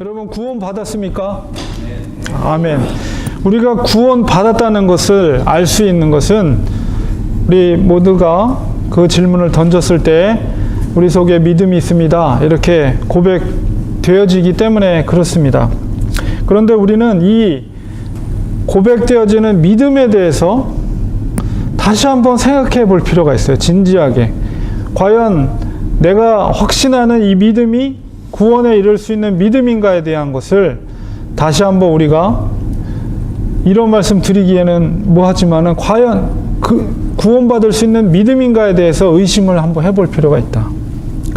여러분 구원 받았습니까? 네. 아멘. 우리가 구원 받았다는 것을 알 수 있는 것은 우리 모두가 그 질문을 던졌을 때 우리 속에 믿음이 있습니다. 이렇게 고백되어지기 때문에 그렇습니다. 그런데 우리는 이 고백되어지는 믿음에 대해서 다시 한번 생각해 볼 필요가 있어요. 진지하게. 과연 내가 확신하는 이 믿음이 구원에 이를 수 있는 믿음인가에 대한 것을 다시 한번 우리가 이런 말씀 드리기에는 뭐하지만은 과연 그 구원받을 수 있는 믿음인가에 대해서 의심을 한번 해볼 필요가 있다.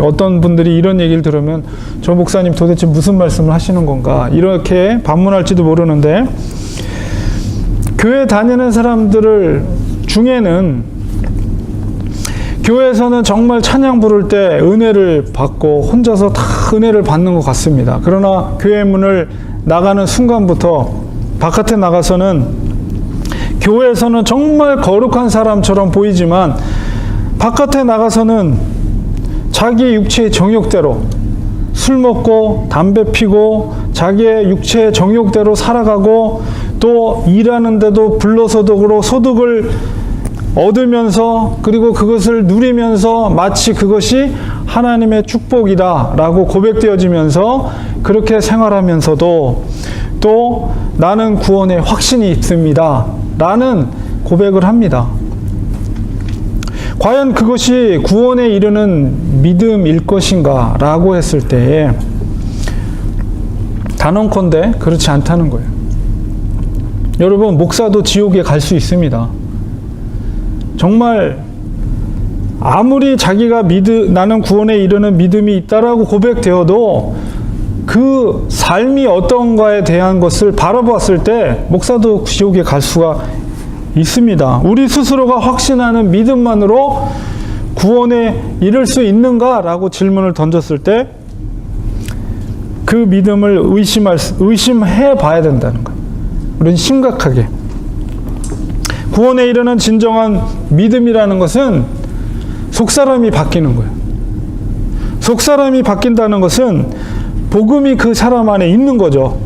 어떤 분들이 이런 얘기를 들으면 저 목사님 도대체 무슨 말씀을 하시는 건가 이렇게 반문할지도 모르는데, 교회 다니는 사람들 중에는 교회에서는 정말 찬양 부를 때 은혜를 받고 혼자서 다 은혜를 받는 것 같습니다. 그러나 교회 문을 나가는 순간부터 바깥에 나가서는 교회에서는 정말 거룩한 사람처럼 보이지만 바깥에 나가서는 자기의 육체의 정욕대로 술 먹고 담배 피고 자기의 육체의 정욕대로 살아가고 또 일하는데도 불로소득으로 소득을 얻으면서 그리고 그것을 누리면서 마치 그것이 하나님의 축복이다 라고 고백되어지면서 그렇게 생활하면서도 또 나는 구원에 확신이 있습니다 라는 고백을 합니다. 과연 그것이 구원에 이르는 믿음일 것인가 라고 했을 때에 단언컨대 그렇지 않다는 거예요. 여러분, 목사도 지옥에 갈 수 있습니다. 정말 아무리 자기가 나는 구원에 이르는 믿음이 있다라고 고백되어도 그 삶이 어떤가에 대한 것을 바라보았을 때 목사도 지옥에 갈 수가 있습니다. 우리 스스로가 확신하는 믿음만으로 구원에 이를 수 있는가라고 질문을 던졌을 때 그 믿음을 의심해 봐야 된다는 거예요. 우리는 심각하게. 구원에 이르는 진정한 믿음이라는 것은 속사람이 바뀌는 거예요. 속사람이 바뀐다는 것은 복음이 그 사람 안에 있는 거죠.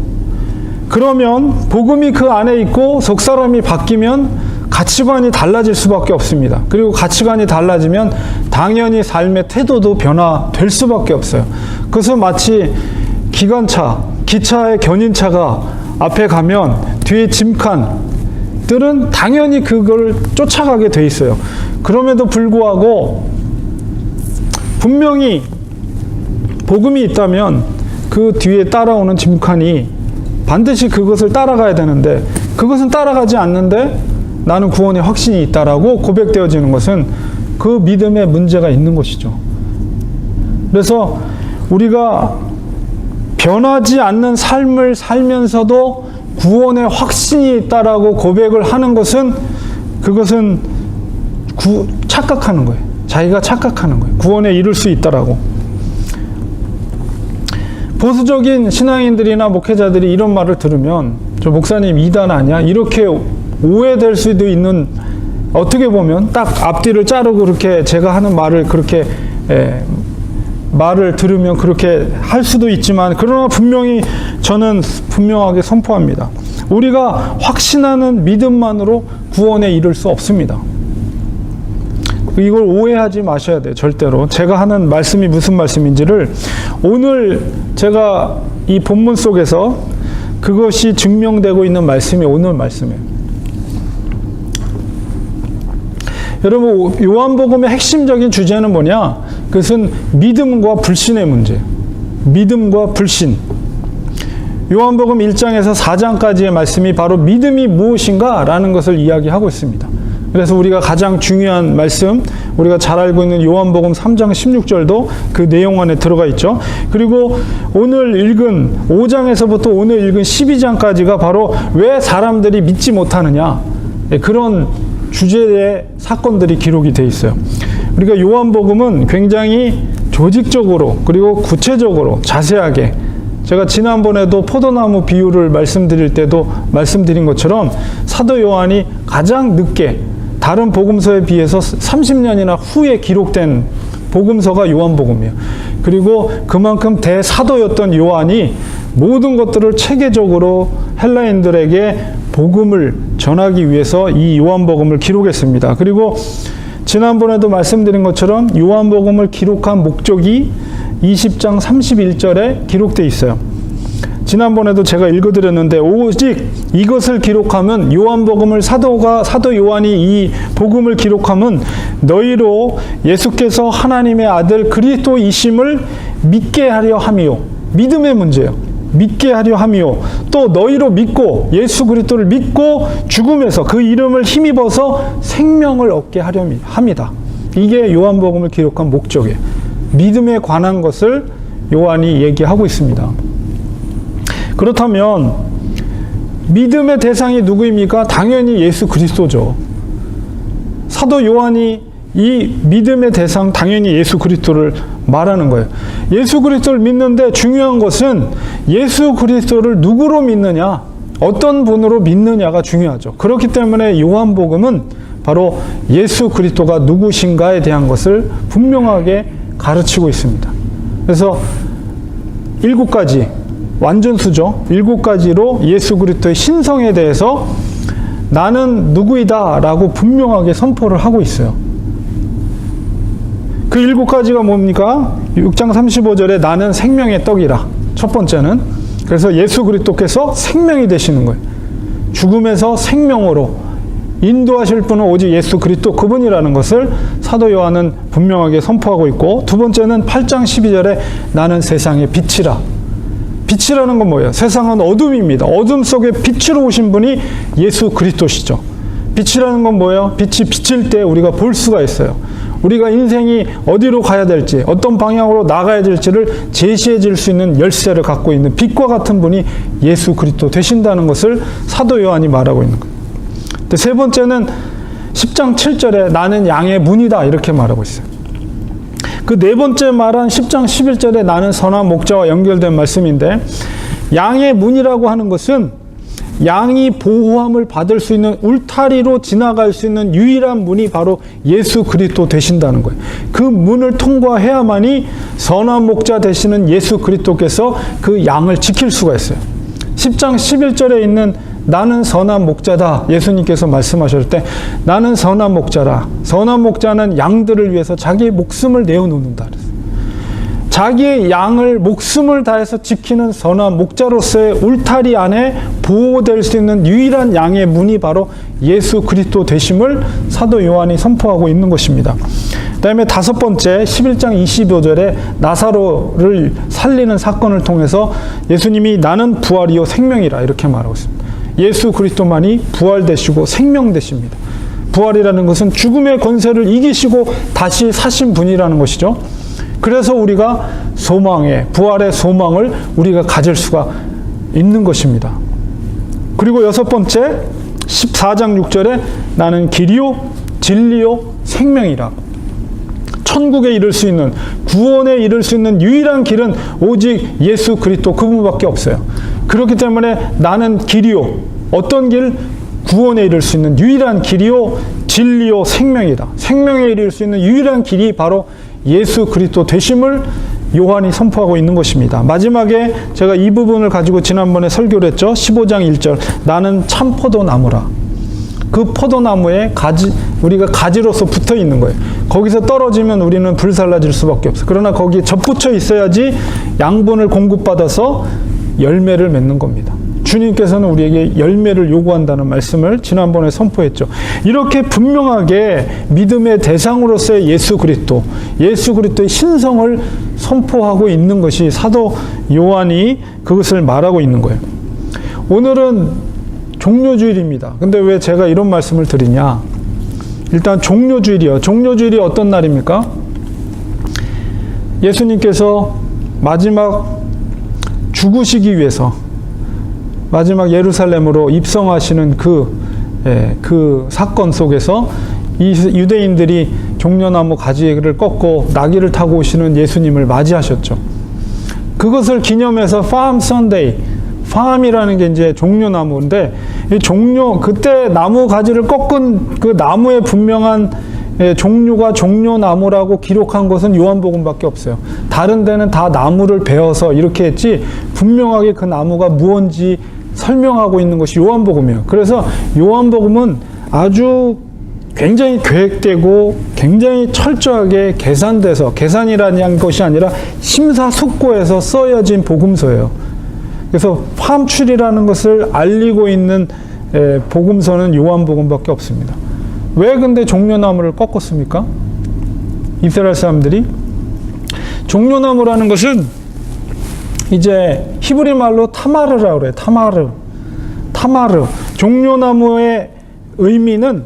그러면 복음이 그 안에 있고 속사람이 바뀌면 가치관이 달라질 수밖에 없습니다. 그리고 가치관이 달라지면 당연히 삶의 태도도 변화될 수밖에 없어요. 그래서 마치 기차의 견인차가 앞에 가면 뒤에 짐칸들은 당연히 그걸 쫓아가게 돼 있어요. 그럼에도 불구하고 분명히 복음이 있다면 그 뒤에 따라오는 짐칸이 반드시 그것을 따라가야 되는데 그것은 따라가지 않는데 나는 구원의 확신이 있다라고 고백되어지는 것은 그 믿음에 문제가 있는 것이죠. 그래서 우리가 변하지 않는 삶을 살면서도 구원의 확신이 있다라고 고백을 하는 것은 그것은 착각하는 거예요. 자기가 착각하는 거예요. 구원에 이룰 수 있다라고. 보수적인 신앙인들이나 목회자들이 이런 말을 들으면 저 목사님 이단 아니야? 이렇게 오해될 수도 있는, 어떻게 보면 딱 앞뒤를 자르고 그렇게 제가 하는 말을 그렇게 말을 들으면 그렇게 할 수도 있지만, 그러나 분명히 저는 분명하게 선포합니다. 우리가 확신하는 믿음만으로 구원에 이를 수 없습니다. 이걸 오해하지 마셔야 돼요. 절대로. 제가 하는 말씀이 무슨 말씀인지를 오늘 제가 이 본문 속에서 그것이 증명되고 있는 말씀이 오늘 말씀이에요. 여러분, 요한복음의 핵심적인 주제는 뭐냐? 그것은 믿음과 불신의 문제예요. 믿음과 불신. 요한복음 1장에서 4장까지의 말씀이 바로 믿음이 무엇인가 라는 것을 이야기하고 있습니다. 그래서 우리가 가장 중요한 말씀, 우리가 잘 알고 있는 요한복음 3장 16절도 그 내용 안에 들어가 있죠. 그리고 오늘 읽은 5장에서부터 오늘 읽은 12장까지가 바로 왜 사람들이 믿지 못하느냐, 그런 주제의 사건들이 기록이 돼 있어요. 우리가 요한복음은 굉장히 조직적으로 그리고 구체적으로 자세하게, 제가 지난번에도 포도나무 비유를 말씀드릴 때도 말씀드린 것처럼 사도 요한이 가장 늦게 다른 복음서에 비해서 30년이나 후에 기록된 복음서가 요한복음이에요. 그리고 그만큼 대사도였던 요한이 모든 것들을 체계적으로 헬라인들에게 복음을 전하기 위해서 이 요한복음을 기록했습니다. 그리고 지난번에도 말씀드린 것처럼 요한복음을 기록한 목적이 20장 31절에 기록되어 있어요. 지난번에도 제가 읽어드렸는데 오직 이것을 기록하면 요한복음을 사도 요한이 이 복음을 기록하면 너희로 예수께서 하나님의 아들 그리스도이심을 믿게 하려 함이요. 믿음의 문제예요. 믿게 하려 함이요. 또 너희로 믿고 예수 그리스도를 믿고 죽음에서 그 이름을 힘입어서 생명을 얻게 하려 합니다. 이게 요한복음을 기록한 목적이에요. 믿음에 관한 것을 요한이 얘기하고 있습니다. 그렇다면 믿음의 대상이 누구입니까? 당연히 예수 그리스도죠. 사도 요한이 이 믿음의 대상 당연히 예수 그리스도를 말하는 거예요. 예수 그리스도를 믿는데 중요한 것은 예수 그리스도를 누구로 믿느냐, 어떤 분으로 믿느냐가 중요하죠. 그렇기 때문에 요한복음은 바로 예수 그리스도가 누구신가에 대한 것을 분명하게 가르치고 있습니다. 그래서 7가지 완전수죠. 7가지로 예수 그리스도의 신성에 대해서 나는 누구이다 라고 분명하게 선포를 하고 있어요. 그 7가지가 뭡니까? 6장 35절에 나는 생명의 떡이라. 첫 번째는 그래서 예수 그리스도께서 생명이 되시는 거예요. 죽음에서 생명으로 인도하실 분은 오직 예수 그리스도 그분이라는 것을 사도 요한은 분명하게 선포하고 있고, 두 번째는 8장 12절에 나는 세상의 빛이라. 빛이라는 건 뭐예요? 세상은 어둠입니다. 어둠 속에 빛으로 오신 분이 예수 그리스도시죠. 빛이라는 건 뭐예요? 빛이 비칠 때 우리가 볼 수가 있어요. 우리가 인생이 어디로 가야 될지, 어떤 방향으로 나가야 될지를 제시해 줄 수 있는 열쇠를 갖고 있는 빛과 같은 분이 예수 그리스도 되신다는 것을 사도 요한이 말하고 있는 거예요. 세 번째는 10장 7절에 나는 양의 문이다 이렇게 말하고 있어요. 그 네 번째 말한 10장 11절에 나는 선한 목자와 연결된 말씀인데, 양의 문이라고 하는 것은 양이 보호함을 받을 수 있는 울타리로 지나갈 수 있는 유일한 문이 바로 예수 그리스도 되신다는 거예요. 그 문을 통과해야만이 선한 목자 되시는 예수 그리스도께서 그 양을 지킬 수가 있어요. 10장 11절에 있는 나는 선한 목자다. 예수님께서 말씀하실 때 나는 선한 목자라. 선한 목자는 양들을 위해서 자기의 목숨을 내어놓는다. 자기의 양을 목숨을 다해서 지키는 선한 목자로서의 울타리 안에 보호될 수 있는 유일한 양의 문이 바로 예수 그리스도 되심을 사도 요한이 선포하고 있는 것입니다. 그 다음에 다섯 번째 11장 25절에 나사로를 살리는 사건을 통해서 예수님이 나는 부활이요 생명이라 이렇게 말하고 있습니다. 예수 그리스도만이 부활되시고 생명되십니다. 부활이라는 것은 죽음의 권세를 이기시고 다시 사신 분이라는 것이죠. 그래서 우리가 부활의 소망을 우리가 가질 수가 있는 것입니다. 그리고 여섯 번째 14장 6절에 나는 길이요 진리요 생명이라. 천국에 이를 수 있는, 구원에 이를 수 있는 유일한 길은 오직 예수 그리스도 그분밖에 없어요. 그렇기 때문에 나는 길이요, 어떤 길? 구원에 이를 수 있는 유일한 길이요 진리요 생명이다. 생명에 이를 수 있는 유일한 길이 바로 예수 그리스도 되심을 요한이 선포하고 있는 것입니다. 마지막에 제가 이 부분을 가지고 지난번에 설교를 했죠. 15장 1절 나는 참 포도나무라. 그 포도나무에 우리가 가지로서 붙어 있는 거예요. 거기서 떨어지면 우리는 불살라질 수밖에 없어요. 그러나 거기에 접붙여 있어야지 양분을 공급받아서 열매를 맺는 겁니다. 주님께서는 우리에게 열매를 요구한다는 말씀을 지난번에 선포했죠. 이렇게 분명하게 믿음의 대상으로서의 예수 그리스도의 신성을 선포하고 있는 것이 사도 요한이 그것을 말하고 있는 거예요. 오늘은 종료주일입니다. 근데 왜 제가 이런 말씀을 드리냐? 일단 종료주일이요. 종료주일이 어떤 날입니까? 예수님께서 마지막 죽으시기 위해서 마지막 예루살렘으로 입성하시는 그 사건 속에서 이 유대인들이 종려나무 가지를 꺾고 나귀를 타고 오시는 예수님을 맞이하셨죠. 그것을 기념해서 Palm Sunday, Palm이라는 게 이제 종려나무인데, 그때 나무 가지를 꺾은 그 나무의 분명한 종류가 종려나무라고 기록한 것은 요한복음밖에 없어요. 다른 데는 다 나무를 베어서 이렇게 했지 분명하게 그 나무가 무언지 설명하고 있는 것이 요한복음이에요. 그래서 요한복음은 아주 굉장히 계획되고 굉장히 철저하게 계산돼서, 계산이라는 것이 아니라 심사숙고해서 써여진 복음서예요. 그래서 함출이라는 것을 알리고 있는 복음서는 요한복음밖에 없습니다. 왜 근데 종려나무를 꺾었습니까? 이스라엘 사람들이 종려나무라는 것은 이제 히브리 말로 타마르라고 그래요. 타마르. 종려나무의 의미는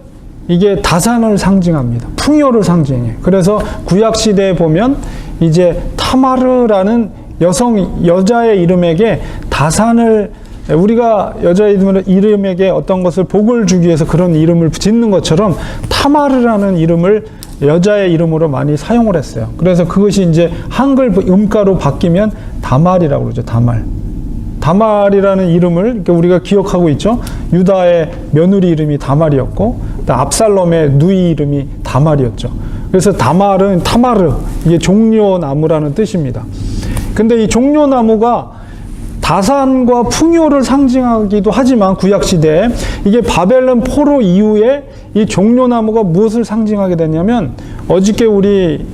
이게 다산을 상징합니다. 풍요를 상징해요. 그래서 구약 시대에 보면 이제 타마르라는 여자의 이름에게 다산을, 우리가 여자 이름에게 어떤 것을 복을 주기 위해서 그런 이름을 짓는 것처럼 타마르라는 이름을 여자의 이름으로 많이 사용을 했어요. 그래서 그것이 이제 한글 음가로 바뀌면 다말이라고 그러죠. 다말이라는 이름을 우리가 기억하고 있죠. 유다의 며느리 이름이 다말이었고, 압살롬의 누이 이름이 다말이었죠. 그래서 타마르, 이게 종려나무라는 뜻입니다. 근데 이 종려나무가 다산과 풍요를 상징하기도 하지만 구약시대에 이게 바벨론 포로 이후에 이 종려나무가 무엇을 상징하게 됐냐면, 어저께 우리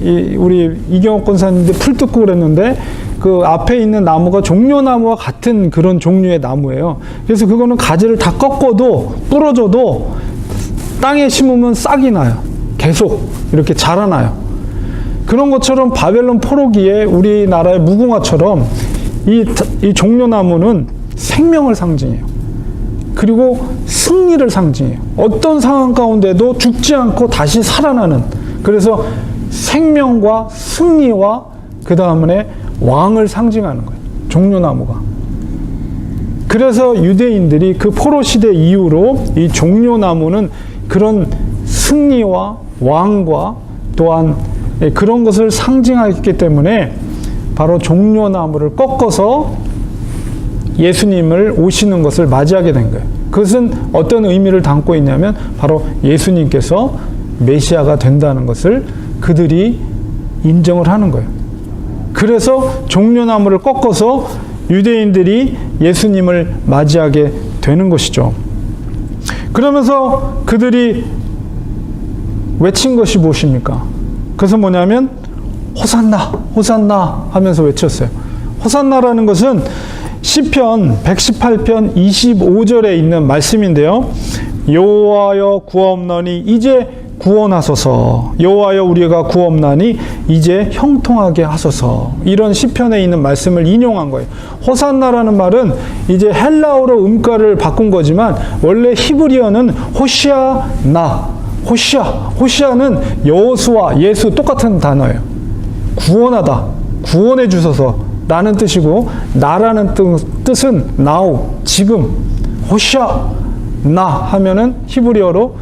이경옥 권사님들 풀 뜯고 그랬는데 그 앞에 있는 나무가 종려나무와 같은 그런 종류의 나무예요. 그래서 그거는 가지를 다 꺾어도 부러져도 땅에 심으면 싹이 나요. 계속 이렇게 자라나요. 그런 것처럼 바벨론 포로기에 우리나라의 무궁화처럼 이 종려나무는 생명을 상징해요. 그리고 승리를 상징해요. 어떤 상황 가운데도 죽지 않고 다시 살아나는, 그래서 생명과 승리와 그 다음에 왕을 상징하는 거예요. 종려나무가. 그래서 유대인들이 그 포로 시대 이후로 이 종려나무는 그런 승리와 왕과 또한 그런 것을 상징하기 때문에 바로 종려나무를 꺾어서 예수님을 오시는 것을 맞이하게 된 거예요. 그것은 어떤 의미를 담고 있냐면 바로 예수님께서 메시아가 된다는 것을 그들이 인정을 하는 거예요. 그래서 종려나무를 꺾어서 유대인들이 예수님을 맞이하게 되는 것이죠. 그러면서 그들이 외친 것이 무엇입니까? 그래서 뭐냐면 호산나, 호산나 하면서 외쳤어요. 호산나라는 것은 시편 118편 25절에 있는 말씀인데요. 여호와여 구하옵나니 이제 구원하소서. 여호와여 우리가 구하옵나니 이제 형통하게 하소서. 이런 시편에 있는 말씀을 인용한 거예요. 호산나라는 말은 이제 헬라어로 음가를 바꾼 거지만 원래 히브리어는 호시아나. 호시아는 여호수아, 예수 똑같은 단어예요. 구원하다, 구원해 주소서 라는 뜻이고, 나라는 뜻은 now, 지금. 호시아나 하면은 히브리어로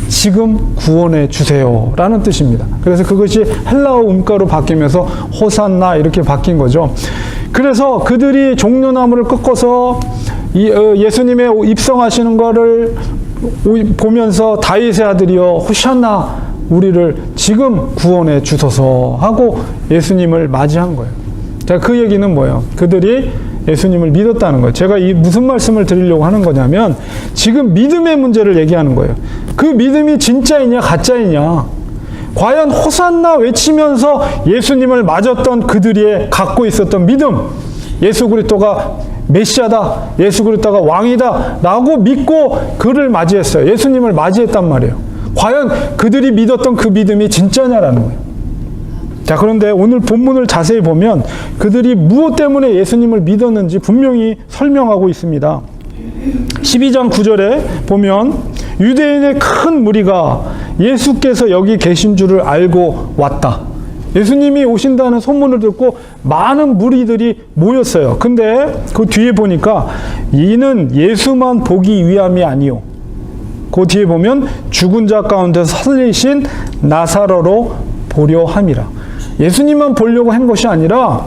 지금 구원해 주세요 라는 뜻입니다. 그래서 그것이 헬라어 음가로 바뀌면서 호산나 이렇게 바뀐 거죠. 그래서 그들이 종려나무를 꺾어서 예수님의 입성하시는 거를 보면서 다윗의 아들이여 호산나 우리를 지금 구원해 주소서 하고 예수님을 맞이한 거예요. 자, 그 얘기는 뭐예요? 그들이 예수님을 믿었다는 거예요. 제가 무슨 말씀을 드리려고 하는 거냐면 지금 믿음의 문제를 얘기하는 거예요. 그 믿음이 진짜이냐 가짜이냐. 과연 호산나 외치면서 예수님을 맞았던 그들이 갖고 있었던 믿음, 예수 그리스도가 메시아다, 예수 그리스도가 왕이다 라고 믿고 그를 맞이했어요. 예수님을 맞이했단 말이에요. 과연 그들이 믿었던 그 믿음이 진짜냐라는 거예요. 자, 그런데 오늘 본문을 자세히 보면 그들이 무엇 때문에 예수님을 믿었는지 분명히 설명하고 있습니다. 12장 9절에 보면 유대인의 큰 무리가 예수께서 여기 계신 줄을 알고 왔다. 예수님이 오신다는 소문을 듣고 많은 무리들이 모였어요. 근데 그 뒤에 보니까 이는 예수만 보기 위함이 아니요. 그 뒤에 보면 죽은 자 가운데서 살리신 나사로로 보려 함이라. 예수님만 보려고 한 것이 아니라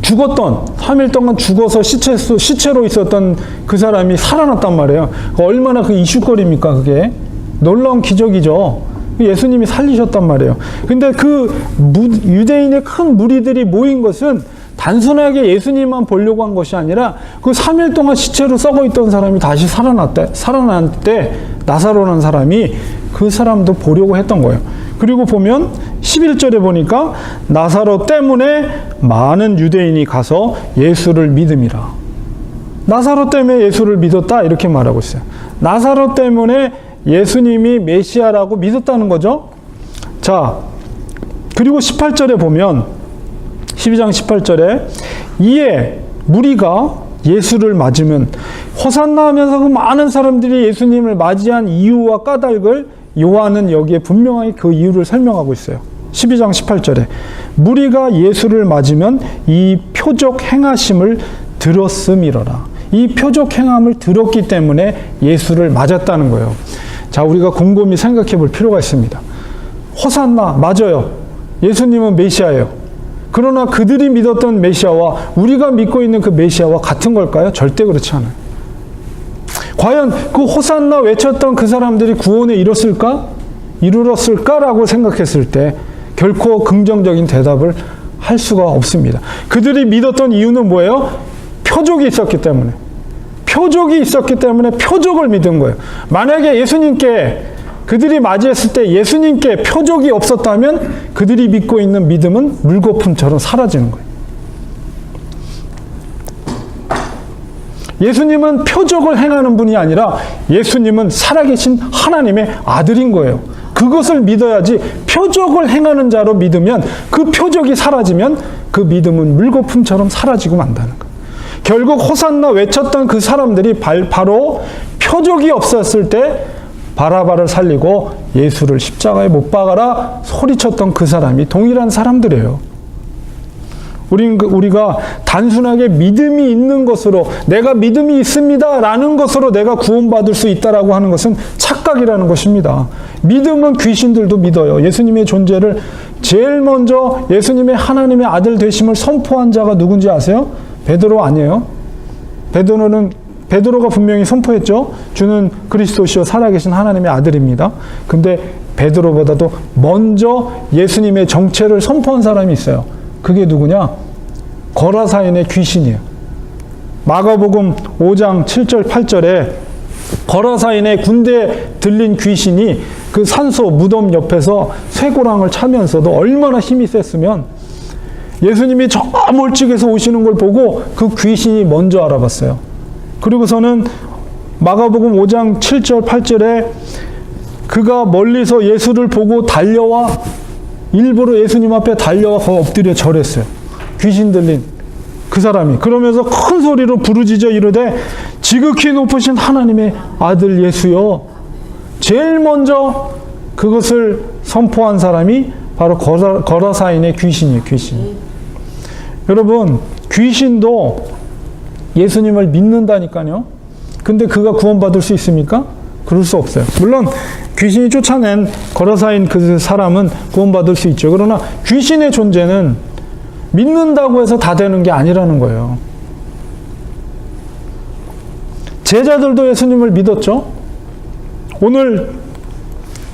죽었던 3일 동안 죽어서 시체로 있었던 그 사람이 살아났단 말이에요. 얼마나 그 이슈거리입니까? 그게 놀라운 기적이죠. 예수님이 살리셨단 말이에요. 근데 그 유대인의 큰 무리들이 모인 것은 단순하게 예수님만 보려고 한 것이 아니라 그 3일 동안 시체로 썩어 있던 사람이 다시 살아난 때 나사로라는 사람이 그 사람도 보려고 했던 거예요. 그리고 보면 11절에 보니까 나사로 때문에 많은 유대인이 가서 예수를 믿음이라. 나사로 때문에 예수를 믿었다 이렇게 말하고 있어요. 나사로 때문에 예수님이 메시아라고 믿었다는 거죠. 자, 그리고 18절에 보면 12장 18절에 이에 무리가 예수를 맞으면 호산나 하면서 그 많은 사람들이 예수님을 맞이한 이유와 까닭을 요한은 여기에 분명하게 그 이유를 설명하고 있어요. 12장 18절에 무리가 예수를 맞으면 이 표적 행하심을 들었음이로라. 이 표적 행함을 들었기 때문에 예수를 맞았다는 거예요. 자, 우리가 곰곰이 생각해 볼 필요가 있습니다. 호산나 맞아요. 예수님은 메시아예요. 그러나 그들이 믿었던 메시아와 우리가 믿고 있는 그 메시아와 같은 걸까요? 절대 그렇지 않아요. 과연 그 호산나 외쳤던 그 사람들이 구원에 이르렀을까라고 생각했을 때 결코 긍정적인 대답을 할 수가 없습니다. 그들이 믿었던 이유는 뭐예요? 표적이 있었기 때문에. 표적이 있었기 때문에 표적을 믿은 거예요. 만약에 예수님께 그들이 맞이했을 때 예수님께 표적이 없었다면 그들이 믿고 있는 믿음은 물거품처럼 사라지는 거예요. 예수님은 표적을 행하는 분이 아니라 예수님은 살아계신 하나님의 아들인 거예요. 그것을 믿어야지 표적을 행하는 자로 믿으면 그 표적이 사라지면 그 믿음은 물거품처럼 사라지고 만다는 거예요. 결국 호산나 외쳤던 그 사람들이 바로 표적이 없었을 때 바라바를 살리고 예수를 십자가에 못 박아라 소리쳤던 그 사람이 동일한 사람들이에요. 우리가 단순하게 믿음이 있는 것으로 내가 믿음이 있습니다 라는 것으로 내가 구원받을 수 있다라고 하는 것은 착각이라는 것입니다. 믿음은 귀신들도 믿어요. 예수님의 존재를 제일 먼저 예수님의 하나님의 아들 되심을 선포한 자가 누군지 아세요? 베드로 아니에요? 베드로가 분명히 선포했죠. 주는 그리스도시요 살아계신 하나님의 아들입니다. 근데 베드로보다도 먼저 예수님의 정체를 선포한 사람이 있어요. 그게 누구냐? 거라사인의 귀신이에요. 마가복음 5장 7절 8절에 거라사인의 군대에 들린 귀신이 그 산소 무덤 옆에서 쇠고랑을 차면서도 얼마나 힘이 셌으면 예수님이 저 멀찍이서 오시는 걸 보고 그 귀신이 먼저 알아봤어요. 그리고서는 마가복음 5장 7절 8절에 그가 멀리서 예수를 보고 달려와 일부러 예수님 앞에 달려와 엎드려 절했어요. 귀신 들린 그 사람이. 그러면서 큰 소리로 부르짖어 이르되 지극히 높으신 하나님의 아들 예수여. 제일 먼저 그것을 선포한 사람이 바로 거라사인의 귀신이에요. 귀신. 여러분, 귀신도 예수님을 믿는다니까요. 근데 그가 구원받을 수 있습니까? 그럴 수 없어요. 물론 귀신이 쫓아낸 거라사인 그 사람은 구원받을 수 있죠. 그러나 귀신의 존재는 믿는다고 해서 다 되는 게 아니라는 거예요. 제자들도 예수님을 믿었죠. 오늘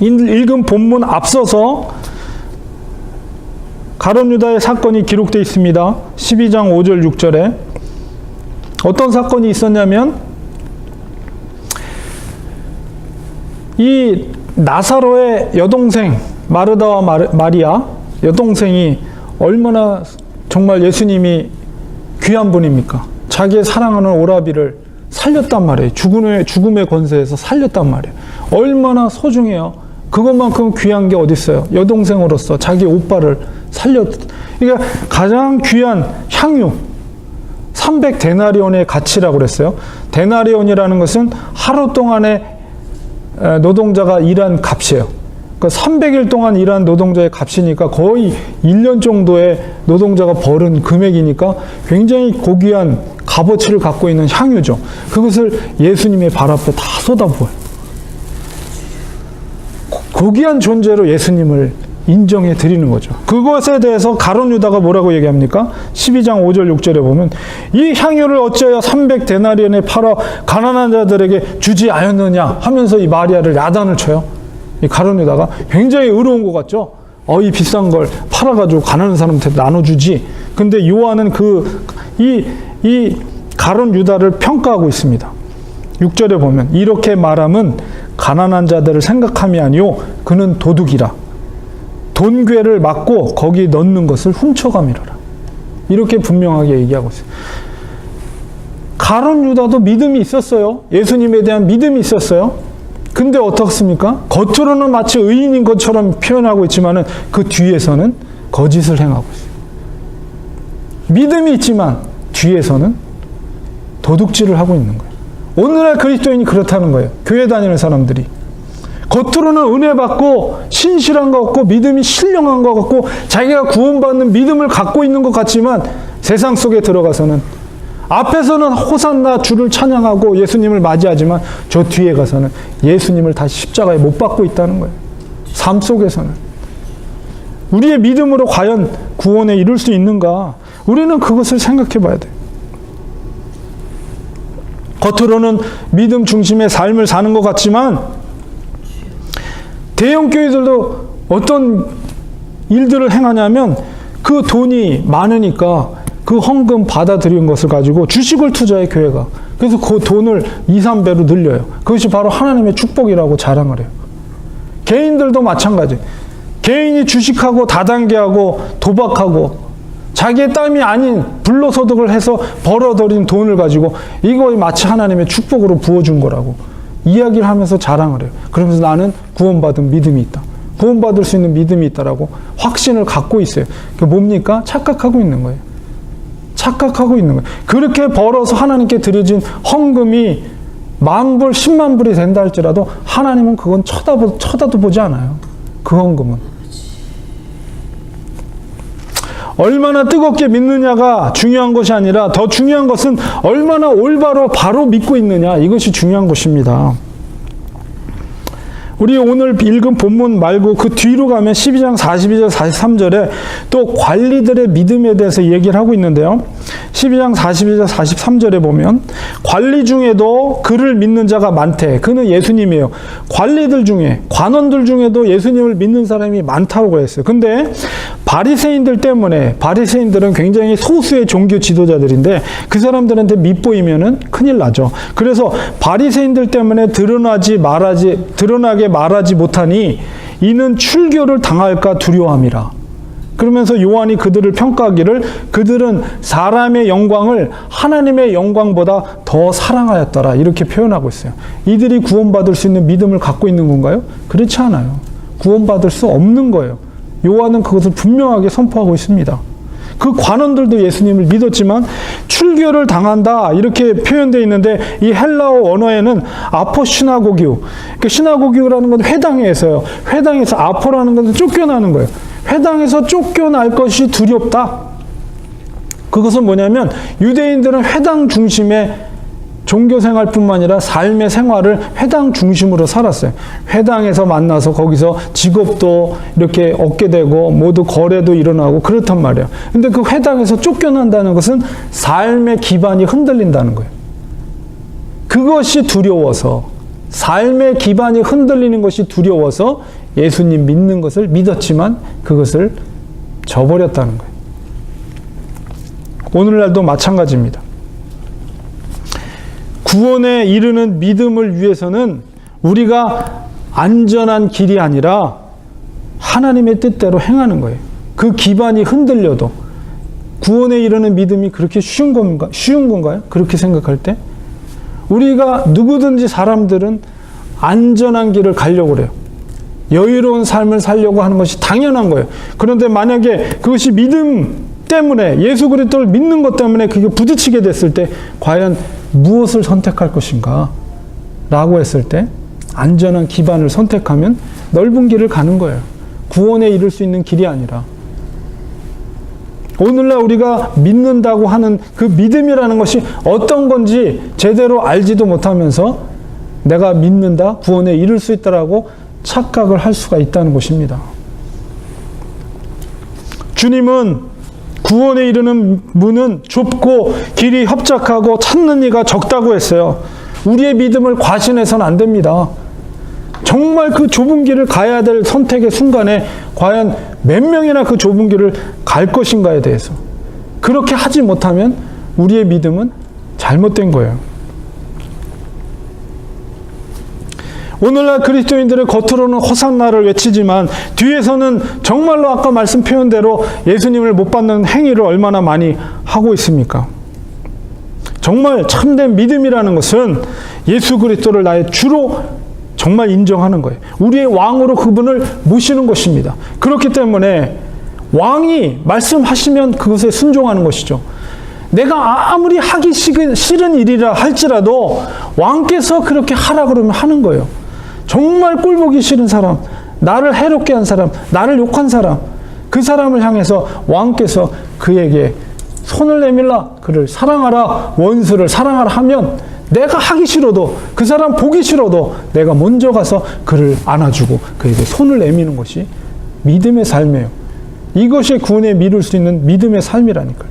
읽은 본문 앞서서 가룟 유다의 사건이 기록되어 있습니다. 12장 5절 6절에 어떤 사건이 있었냐면 이 나사로의 여동생 마르다와 마리아 여동생이 얼마나 정말 예수님이 귀한 분입니까? 자기의 사랑하는 오라비를 살렸단 말이에요. 죽음의 권세에서 살렸단 말이에요. 얼마나 소중해요. 그것만큼 귀한 게 어디 있어요? 여동생으로서 자기 오빠를 그러니까 가장 귀한 향유 300데나리온의 가치라고 그랬어요. 데나리온이라는 것은 하루 동안의 노동자가 일한 값이에요. 그러니까 300일 동안 일한 노동자의 값이니까 거의 1년 정도의 노동자가 벌은 금액이니까 굉장히 고귀한 값어치를 갖고 있는 향유죠. 그것을 예수님의 발 앞에 다 쏟아부어요. 고귀한 존재로 예수님을 인정해 드리는 거죠. 그것에 대해서 가룟 유다가 뭐라고 얘기합니까? 12장 5절 6절에 보면 이 향유를 어찌하여 300데나리온에 팔아 가난한 자들에게 주지 않았느냐 하면서 이 마리아를 야단을 쳐요. 이 가룟 유다가 굉장히 의로운 것 같죠? 이 비싼 걸 팔아가지고 가난한 사람한테 나눠주지. 근데 요한은 이 가룟 유다를 평가하고 있습니다. 6절에 보면 이렇게 말함은 가난한 자들을 생각함이 아니요 그는 도둑이라. 돈괴를 막고 거기 넣는 것을 훔쳐가미로라. 이렇게 분명하게 얘기하고 있어요. 가룟 유다도 믿음이 있었어요. 예수님에 대한 믿음이 있었어요. 근데 어떻습니까? 겉으로는 마치 의인인 것처럼 표현하고 있지만은 그 뒤에서는 거짓을 행하고 있어요. 믿음이 있지만 뒤에서는 도둑질을 하고 있는 거예요. 오늘날 그리스도인이 그렇다는 거예요. 교회 다니는 사람들이. 겉으로는 은혜 받고 신실한 것 같고 믿음이 신령한 것 같고 자기가 구원받는 믿음을 갖고 있는 것 같지만 세상 속에 들어가서는 앞에서는 호산나 주를 찬양하고 예수님을 맞이하지만 저 뒤에 가서는 예수님을 다시 십자가에 못 박고 있다는 거예요. 삶 속에서는. 우리의 믿음으로 과연 구원에 이룰 수 있는가? 우리는 그것을 생각해 봐야 돼요. 겉으로는 믿음 중심의 삶을 사는 것 같지만 대형 교회들도 어떤 일들을 행하냐면 그 돈이 많으니까 그 헌금 받아들인 것을 가지고 주식을 투자해 교회가. 그래서 그 돈을 2, 3배로 늘려요. 그것이 바로 하나님의 축복이라고 자랑을 해요. 개인들도 마찬가지. 개인이 주식하고 다단계하고 도박하고 자기의 땀이 아닌 불로소득을 해서 벌어들인 돈을 가지고 이거 마치 하나님의 축복으로 부어준 거라고 이야기를 하면서 자랑을 해요. 그러면서 나는 구원받은 믿음이 있다. 구원받을 수 있는 믿음이 있다라고 확신을 갖고 있어요. 그게 뭡니까? 착각하고 있는 거예요. 착각하고 있는 거예요. 그렇게 벌어서 하나님께 드려진 헌금이 10,000불, 10만 불이 된다 할지라도 하나님은 그건 쳐다도 보지 않아요. 그 헌금은. 얼마나 뜨겁게 믿느냐가 중요한 것이 아니라 더 중요한 것은 얼마나 올바로 바로 믿고 있느냐, 이것이 중요한 것입니다. 우리 오늘 읽은 본문 말고 그 뒤로 가면 12장 42절 43절에 또 관리들의 믿음에 대해서 얘기를 하고 있는데요. 12장 42절 43절에 보면 관리 중에도 그를 믿는 자가 많대. 그는 예수님이에요. 관리들 중에, 관원들 중에도 예수님을 믿는 사람이 많다고 했어요. 근데 바리새인들 때문에, 바리새인들은 굉장히 소수의 종교 지도자들인데 그 사람들한테 밉보이면은 큰일 나죠. 그래서 바리새인들 때문에 드러나게 말하지 못하니 이는 출교를 당할까 두려워함이라. 그러면서 요한이 그들을 평가하기를 그들은 사람의 영광을 하나님의 영광보다 더 사랑하였더라, 이렇게 표현하고 있어요. 이들이 구원받을 수 있는 믿음을 갖고 있는 건가요? 그렇지 않아요. 구원받을 수 없는 거예요. 요한은 그것을 분명하게 선포하고 있습니다. 그 관원들도 예수님을 믿었지만 출교를 당한다, 이렇게 표현되어 있는데 이 헬라어 언어에는 아포시나고기우, 그러니까 시나고기우라는 건 회당에서요. 회당에서 아포라는 것은 쫓겨나는 거예요. 회당에서 쫓겨날 것이 두렵다. 그것은 뭐냐면 유대인들은 회당 중심의 종교생활뿐만 아니라 삶의 생활을 회당 중심으로 살았어요. 회당에서 만나서 거기서 직업도 이렇게 얻게 되고 모두 거래도 일어나고 그렇단 말이에요. 근데 그 회당에서 쫓겨난다는 것은 삶의 기반이 흔들린다는 거예요. 그것이 두려워서, 삶의 기반이 흔들리는 것이 두려워서 예수님 믿는 것을 믿었지만 그것을 저버렸다는 거예요. 오늘날도 마찬가지입니다. 구원에 이르는 믿음을 위해서는 우리가 안전한 길이 아니라 하나님의 뜻대로 행하는 거예요. 그 기반이 흔들려도 구원에 이르는 믿음이 그렇게 쉬운 건가요? 그렇게 생각할 때 우리가 누구든지 사람들은 안전한 길을 가려고 그래요. 여유로운 삶을 살려고 하는 것이 당연한 거예요. 그런데 만약에 그것이 믿음 때문에, 예수 그리스도를 믿는 것 때문에 그게 부딪히게 됐을 때 과연 무엇을 선택할 것인가? 라고 했을 때 안전한 기반을 선택하면 넓은 길을 가는 거예요. 구원에 이를 수 있는 길이 아니라. 오늘날 우리가 믿는다고 하는 그 믿음이라는 것이 어떤 건지 제대로 알지도 못하면서 내가 믿는다, 구원에 이를 수 있다라고 착각을 할 수가 있다는 것입니다. 주님은 구원에 이르는 문은 좁고 길이 협착하고 찾는 이가 적다고 했어요. 우리의 믿음을 과신해서는 안 됩니다. 정말 그 좁은 길을 가야 될 선택의 순간에 과연 몇 명이나 그 좁은 길을 갈 것인가에 대해서 그렇게 하지 못하면 우리의 믿음은 잘못된 거예요. 오늘날 그리스도인들의 겉으로는 호산나를 외치지만 뒤에서는 정말로 아까 말씀 표현대로 예수님을 못 받는 행위를 얼마나 많이 하고 있습니까? 정말 참된 믿음이라는 것은 예수 그리스도를 나의 주로 정말 인정하는 거예요. 우리의 왕으로 그분을 모시는 것입니다. 그렇기 때문에 왕이 말씀하시면 그것에 순종하는 것이죠. 내가 아무리 하기 싫은 일이라 할지라도 왕께서 그렇게 하라 그러면 하는 거예요. 정말 꼴보기 싫은 사람, 나를 해롭게 한 사람, 나를 욕한 사람, 그 사람을 향해서 왕께서 그에게 손을 내밀라, 그를 사랑하라, 원수를 사랑하라 하면 내가 하기 싫어도, 그 사람 보기 싫어도 내가 먼저 가서 그를 안아주고 그에게 손을 내미는 것이 믿음의 삶이에요. 이것이 구원에 미룰 수 있는 믿음의 삶이라니까요.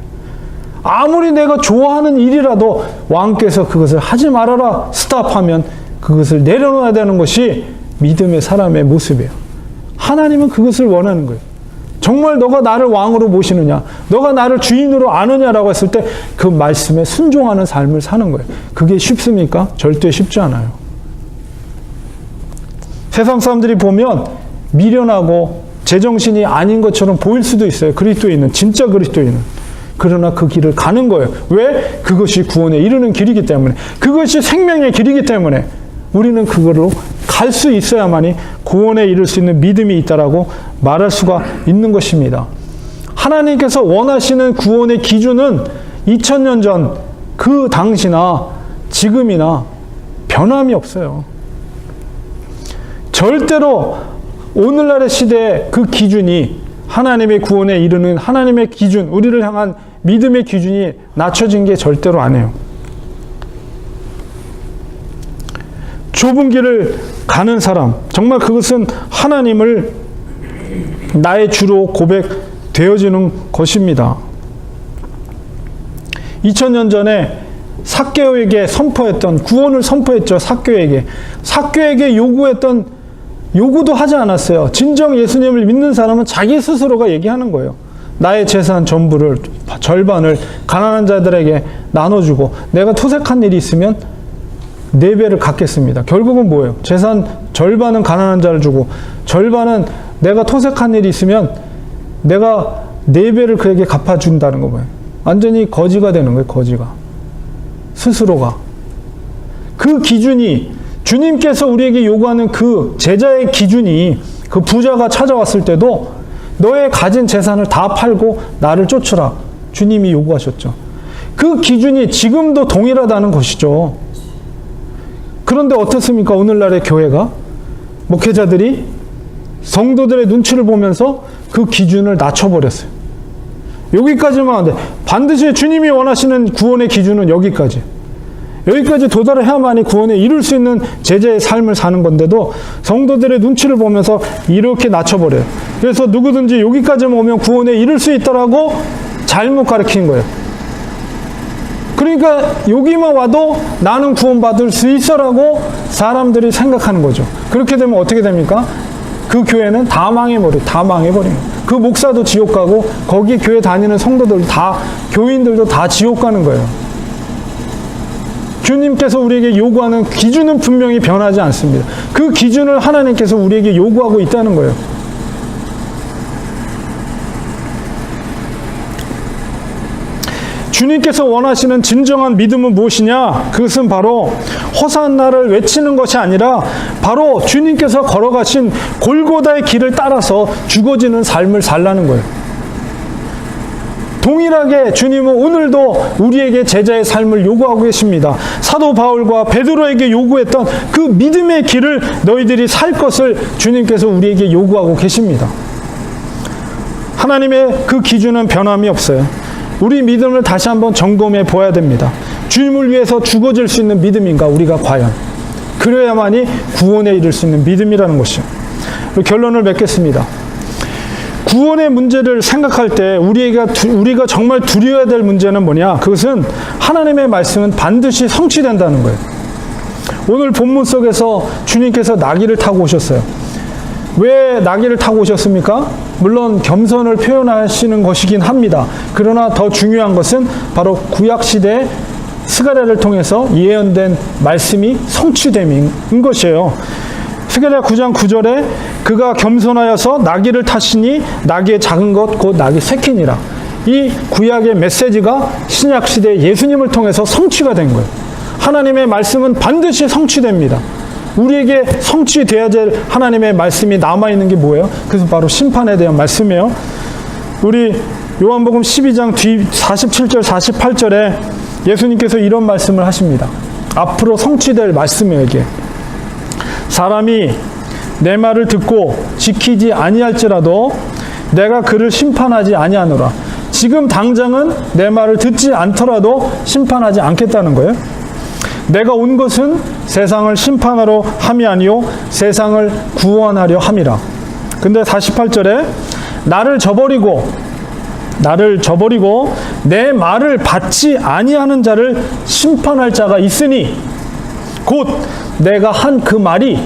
아무리 내가 좋아하는 일이라도 왕께서 그것을 하지 말아라 스탑하면 그것을 내려놓아야 되는 것이 믿음의 사람의 모습이에요. 하나님은 그것을 원하는 거예요. 정말 너가 나를 왕으로 모시느냐, 너가 나를 주인으로 아느냐라고 했을 때 그 말씀에 순종하는 삶을 사는 거예요. 그게 쉽습니까? 절대 쉽지 않아요. 세상 사람들이 보면 미련하고 제정신이 아닌 것처럼 보일 수도 있어요. 그리스도인은, 진짜 그리스도인은. 그러나 그 길을 가는 거예요. 왜? 그것이 구원에 이르는 길이기 때문에, 그것이 생명의 길이기 때문에 우리는 그걸로 갈 수 있어야만이 구원에 이를 수 있는 믿음이 있다라고 말할 수가 있는 것입니다. 하나님께서 원하시는 구원의 기준은 2000년 전 그 당시나 지금이나 변함이 없어요. 절대로 오늘날의 시대의 그 기준이, 하나님의 구원에 이르는 하나님의 기준, 우리를 향한 믿음의 기준이 낮춰진 게 절대로 아니에요. 좁은 길을 가는 사람, 정말 그것은 하나님을 나의 주로 고백되어지는 것입니다. 2000년 전에 삭개오에게 선포했던, 구원을 선포했죠. 삭개오에게 요구했던, 요구도 하지 않았어요. 진정 예수님을 믿는 사람은 자기 스스로가 얘기하는 거예요. 나의 재산 전부를, 절반을 가난한 자들에게 나눠주고 내가 토색한 일이 있으면 4배를 갚겠습니다. 결국은 뭐예요? 재산 절반은 가난한 자를 주고 절반은 내가 토색한 일이 있으면 내가 4배를 그에게 갚아준다는 거예요. 완전히 거지가 되는 거예요. 거지가. 스스로가. 그 기준이, 주님께서 우리에게 요구하는 그 제자의 기준이, 그 부자가 찾아왔을 때도 너의 가진 재산을 다 팔고 나를 쫓으라, 주님이 요구하셨죠. 그 기준이 지금도 동일하다는 것이죠. 그런데 어떻습니까? 오늘날의 교회가, 목회자들이 성도들의 눈치를 보면서 그 기준을 낮춰버렸어요. 여기까지만 안 돼. 반드시 주님이 원하시는 구원의 기준은 여기까지 도달해야만이 구원에 이룰 수 있는 제자의 삶을 사는 건데도 성도들의 눈치를 보면서 이렇게 낮춰버려요. 그래서 누구든지 여기까지만 오면 구원에 이룰 수 있다라고 잘못 가르치는 거예요. 그러니까 여기만 와도 나는 구원받을 수 있어라고 사람들이 생각하는 거죠. 그렇게 되면 어떻게 됩니까? 그 교회는 다 망해버려요. 그 목사도 지옥 가고 거기 교회 다니는 성도들도 다, 교인들도 다 지옥 가는 거예요. 주님께서 우리에게 요구하는 기준은 분명히 변하지 않습니다. 그 기준을 하나님께서 우리에게 요구하고 있다는 거예요. 주님께서 원하시는 진정한 믿음은 무엇이냐? 그것은 바로 호산나를 외치는 것이 아니라 바로 주님께서 걸어가신 골고다의 길을 따라서 죽어지는 삶을 살라는 거예요. 동일하게 주님은 오늘도 우리에게 제자의 삶을 요구하고 계십니다. 사도 바울과 베드로에게 요구했던 그 믿음의 길을 너희들이 살 것을 주님께서 우리에게 요구하고 계십니다. 하나님의 그 기준은 변함이 없어요. 우리 믿음을 다시 한번 점검해 보아야 됩니다. 주님을 위해서 죽어질 수 있는 믿음인가, 우리가 과연. 그래야만이 구원에 이를 수 있는 믿음이라는 것이요. 결론을 맺겠습니다. 구원의 문제를 생각할 때 우리가 정말 두려워야 될 문제는 뭐냐? 그것은 하나님의 말씀은 반드시 성취된다는 거예요. 오늘 본문 속에서 주님께서 나귀를 타고 오셨어요. 왜 나귀를 타고 오셨습니까? 물론 겸손을 표현하시는 것이긴 합니다. 그러나 더 중요한 것은 바로 구약시대 스가랴를 통해서 예언된 말씀이 성취됨인 것이에요. 스가랴 9장 9절에 그가 겸손하여서 나귀를 타시니 나귀의 작은 것 곧 나귀 새끼니라. 이 구약의 메시지가 신약시대 예수님을 통해서 성취가 된 거예요. 하나님의 말씀은 반드시 성취됩니다. 우리에게 성취돼야 될 하나님의 말씀이 남아있는 게 뭐예요? 그래서 바로 심판에 대한 말씀이에요. 우리 요한복음 12장 뒤 47절 48절에 예수님께서 이런 말씀을 하십니다. 앞으로 성취될 말씀이에요. 이게 사람이 내 말을 듣고 지키지 아니할지라도 내가 그를 심판하지 아니하노라. 지금 당장은 내 말을 듣지 않더라도 심판하지 않겠다는 거예요. 내가 온 것은 세상을 심판하러 함이 아니요 세상을 구원하려 함이라. 근데 48절에 나를 저버리고 내 말을 받지 아니하는 자를 심판할 자가 있으니 곧 내가 한 그 말이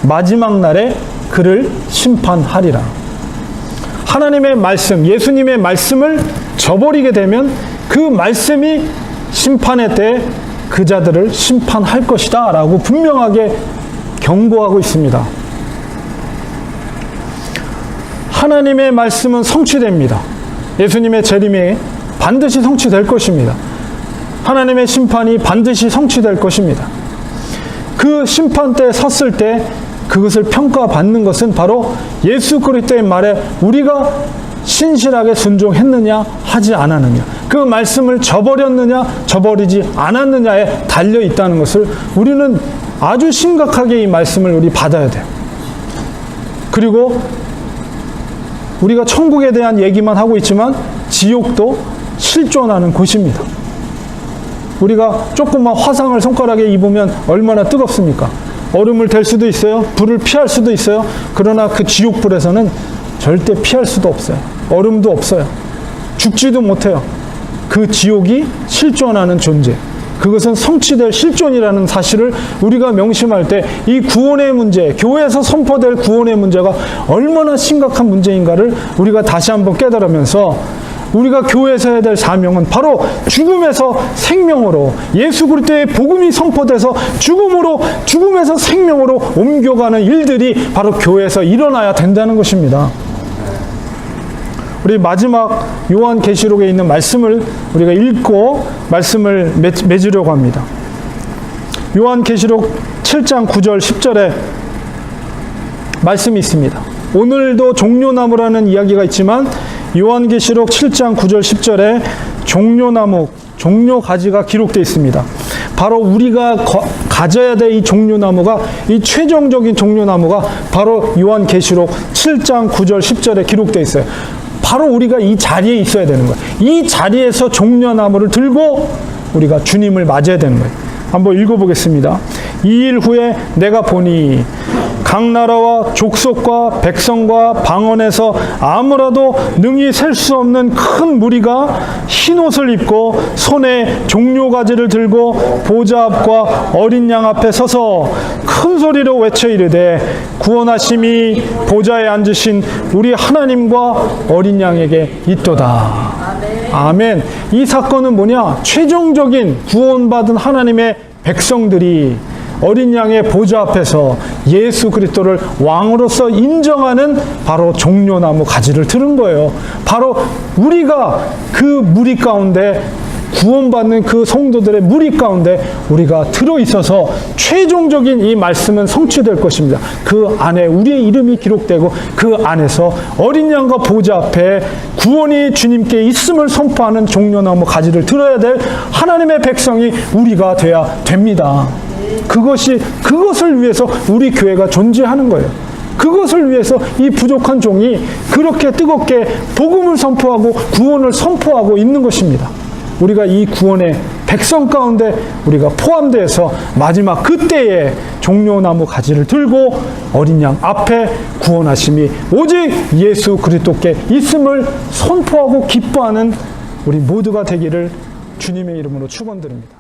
마지막 날에 그를 심판하리라. 하나님의 말씀, 예수님의 말씀을 저버리게 되면 그 말씀이 심판의 때 그 자들을 심판할 것이다 라고 분명하게 경고하고 있습니다. 하나님의 말씀은 성취됩니다. 예수님의 재림이 반드시 성취될 것입니다. 하나님의 심판이 반드시 성취될 것입니다. 그 심판 때 섰을 때 그것을 평가받는 것은 바로 예수 그리스도의 말에 우리가 신실하게 순종했느냐 하지 않았느냐, 그 말씀을 저버렸느냐 저버리지 않았느냐에 달려 있다는 것을 우리는 아주 심각하게 이 말씀을 우리 받아야 돼요. 그리고 우리가 천국에 대한 얘기만 하고 있지만 지옥도 실존하는 곳입니다. 우리가 조금만 화상을 손가락에 입으면 얼마나 뜨겁습니까? 얼음을 댈 수도 있어요. 불을 피할 수도 있어요. 그러나 그 지옥불에서는 절대 피할 수도 없어요. 얼음도 없어요. 죽지도 못해요. 그 지옥이 실존하는 존재. 그것은 성취될 실존이라는 사실을 우리가 명심할 때 이 구원의 문제, 교회에서 선포될 구원의 문제가 얼마나 심각한 문제인가를 우리가 다시 한번 깨달으면서 우리가 교회에서 해야 될 사명은 바로 죽음에서 생명으로, 예수 그리스도의 복음이 선포돼서 죽음에서 생명으로 옮겨가는 일들이 바로 교회에서 일어나야 된다는 것입니다. 우리 마지막 요한계시록에 있는 말씀을 우리가 읽고 말씀을 맺으려고 합니다. 요한계시록 7장 9절 10절에 말씀이 있습니다. 오늘도 종려나무라는 이야기가 있지만 요한계시록 7장 9절 10절에 종려나무, 종려가지가 기록되어 있습니다. 바로 우리가 가져야 될 이 종려나무가, 이 최종적인 종려나무가 바로 요한계시록 7장 9절 10절에 기록되어 있어요. 바로 우리가 이 자리에 있어야 되는 거예요. 이 자리에서 종려나무를 들고 우리가 주님을 맞아야 되는 거예요. 한번 읽어보겠습니다. 2일 후에 내가 보니 각 나라와 족속과 백성과 방언에서 아무라도 능히 셀 수 없는 큰 무리가 흰 옷을 입고 손에 종려가지를 들고 보좌 앞과 어린 양 앞에 서서 큰 소리로 외쳐 이르되 구원하심이 보좌에 앉으신 우리 하나님과 어린 양에게 있도다. 아멘. 이 사건은 뭐냐? 최종적인 구원받은 하나님의 백성들이 어린 양의 보좌 앞에서 예수 그리스도를 왕으로서 인정하는 바로 종려나무 가지를 들은 거예요. 바로 우리가 그 무리 가운데, 구원받는 그 성도들의 무리 가운데 우리가 들어있어서 최종적인 이 말씀은 성취될 것입니다. 그 안에 우리의 이름이 기록되고 그 안에서 어린 양과 보좌 앞에 구원이 주님께 있음을 선포하는 종려나무 가지를 들어야 될 하나님의 백성이 우리가 돼야 됩니다. 그것을 위해서 우리 교회가 존재하는 거예요. 그것을 위해서 이 부족한 종이 그렇게 뜨겁게 복음을 선포하고 구원을 선포하고 있는 것입니다. 우리가 이 구원의 백성 가운데 우리가 포함되어서 마지막 그때에 종려나무 가지를 들고 어린 양 앞에 구원하심이 오직 예수 그리스도께 있음을 선포하고 기뻐하는 우리 모두가 되기를 주님의 이름으로 축원드립니다.